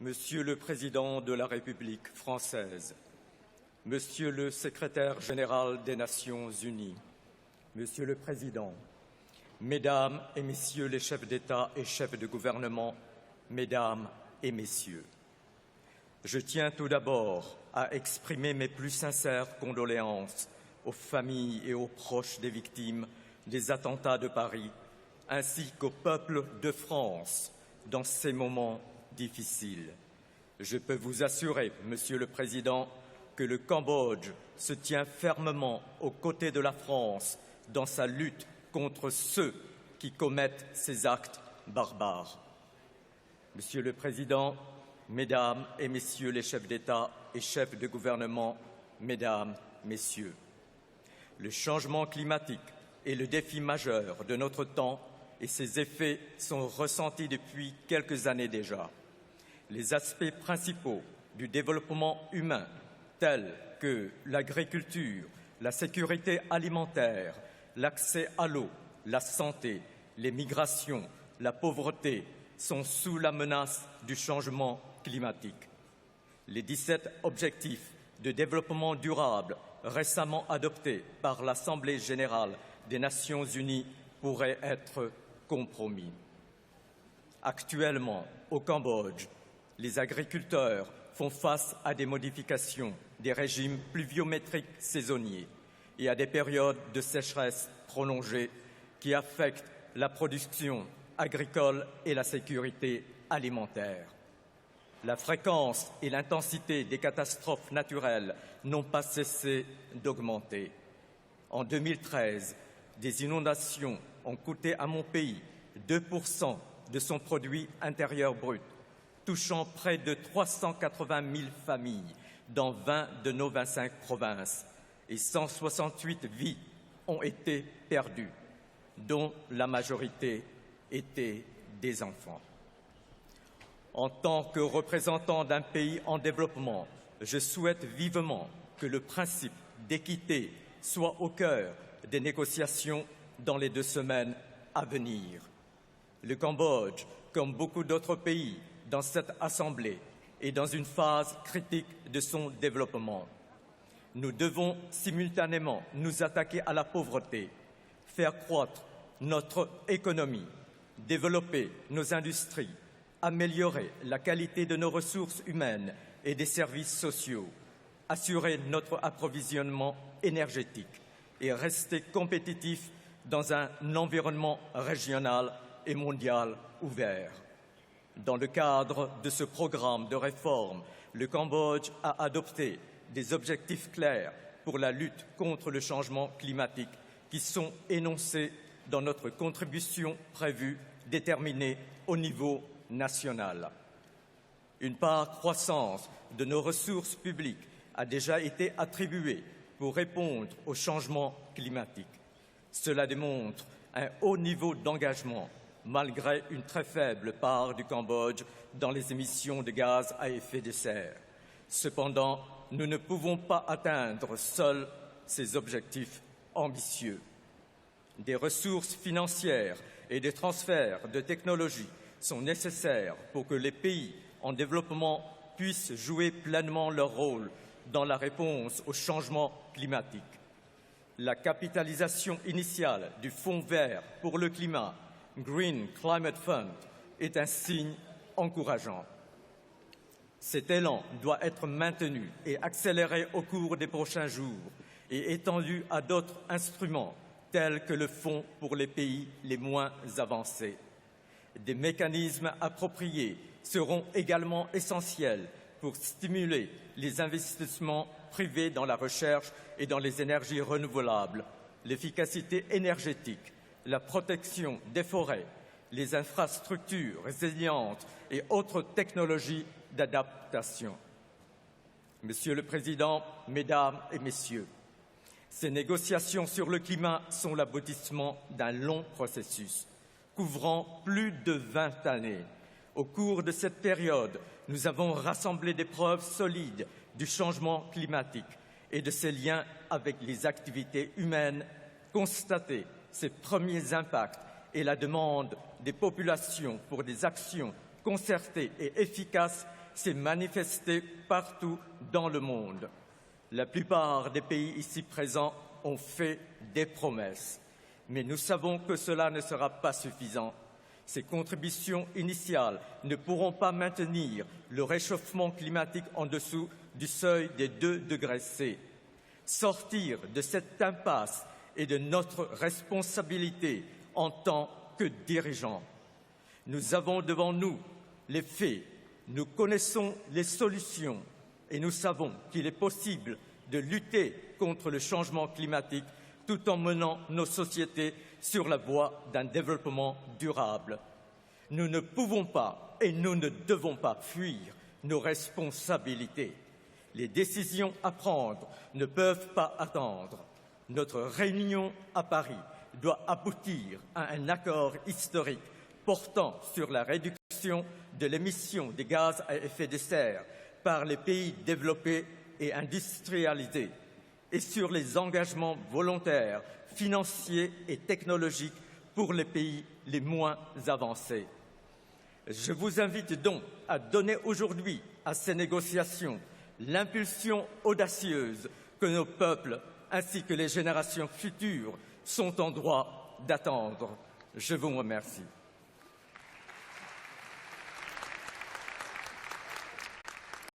Monsieur le Président de la République française, Monsieur le Secrétaire général des Nations unies, Monsieur le Président, Mesdames et Messieurs les chefs d'État et chefs de gouvernement, Mesdames et Messieurs, je tiens tout d'abord à exprimer mes plus sincères condoléances aux familles et aux proches des victimes des attentats de Paris, ainsi qu'au peuple de France dans ces moments difficiles. Je peux vous assurer, Monsieur le Président, que le Cambodge se tient fermement aux côtés de la France dans sa lutte contre ceux qui commettent ces actes barbares. Monsieur le Président, Mesdames et Messieurs les chefs d'État et chefs de gouvernement, Mesdames, Messieurs, le changement climatique est le défi majeur de notre temps et ses effets sont ressentis depuis quelques années déjà. Les aspects principaux du développement humain, tels que l'agriculture, la sécurité alimentaire, l'accès à l'eau, la santé, les migrations, la pauvreté, sont sous la menace du changement climatique. Les 17 objectifs de développement durable récemment adoptés par l'Assemblée générale des Nations unies pourraient être compromis. Actuellement, au Cambodge, les agriculteurs font face à des modifications des régimes pluviométriques saisonniers et à des périodes de sécheresse prolongées qui affectent la production agricole et la sécurité alimentaire. La fréquence et l'intensité des catastrophes naturelles n'ont pas cessé d'augmenter. En 2013, des inondations ont coûté à mon pays 2% de son produit intérieur brut, touchant près de 380 000 familles dans 20 de nos 25 provinces, et 168 vies ont été perdues, dont la majorité étaient des enfants. En tant que représentant d'un pays en développement, je souhaite vivement que le principe d'équité soit au cœur des négociations dans les 2 semaines à venir. Le Cambodge, comme beaucoup d'autres pays dans cette Assemblée, est dans une phase critique de son développement. Nous devons simultanément nous attaquer à la pauvreté, faire croître notre économie, développer nos industries, améliorer la qualité de nos ressources humaines et des services sociaux, assurer notre approvisionnement énergétique et rester compétitifs dans un environnement régional et mondial ouvert. Dans le cadre de ce programme de réforme, le Cambodge a adopté des objectifs clairs pour la lutte contre le changement climatique qui sont énoncés dans notre contribution prévue déterminée au niveau national. Une part croissante de nos ressources publiques a déjà été attribuée pour répondre au changement climatique. Cela démontre un haut niveau d'engagement malgré une très faible part du Cambodge dans les émissions de gaz à effet de serre. Cependant, nous ne pouvons pas atteindre seuls ces objectifs ambitieux. Des ressources financières et des transferts de technologies sont nécessaires pour que les pays en développement puissent jouer pleinement leur rôle dans la réponse au changement climatique. La capitalisation initiale du Fonds vert pour le climat, Green Climate Fund, est un signe encourageant. Cet élan doit être maintenu et accéléré au cours des prochains jours et étendu à d'autres instruments tels que le Fonds pour les pays les moins avancés. Des mécanismes appropriés seront également essentiels pour stimuler les investissements privés dans la recherche et dans les énergies renouvelables, l'efficacité énergétique, la protection des forêts, les infrastructures résilientes et autres technologies d'adaptation. Monsieur le Président, Mesdames et Messieurs, ces négociations sur le climat sont l'aboutissement d'un long processus, couvrant plus de 20 années. Au cours de cette période, nous avons rassemblé des preuves solides du changement climatique et de ses liens avec les activités humaines, constaté ses premiers impacts et la demande des populations pour des actions concertée et efficace s'est manifestée partout dans le monde. La plupart des pays ici présents ont fait des promesses, mais nous savons que cela ne sera pas suffisant. Ces contributions initiales ne pourront pas maintenir le réchauffement climatique en dessous du seuil des 2 degrés C. Sortir de cette impasse est de notre responsabilité en tant que dirigeants. Nous avons devant nous les faits, nous connaissons les solutions et nous savons qu'il est possible de lutter contre le changement climatique tout en menant nos sociétés sur la voie d'un développement durable. Nous ne pouvons pas et nous ne devons pas fuir nos responsabilités. Les décisions à prendre ne peuvent pas attendre. Notre réunion à Paris doit aboutir à un accord historique portant sur la réduction de l'émission des gaz à effet de serre par les pays développés et industrialisés et sur les engagements volontaires, financiers et technologiques pour les pays les moins avancés. Je vous invite donc à donner aujourd'hui à ces négociations l'impulsion audacieuse que nos peuples ainsi que les générations futures sont en droit d'attendre. Je vous remercie.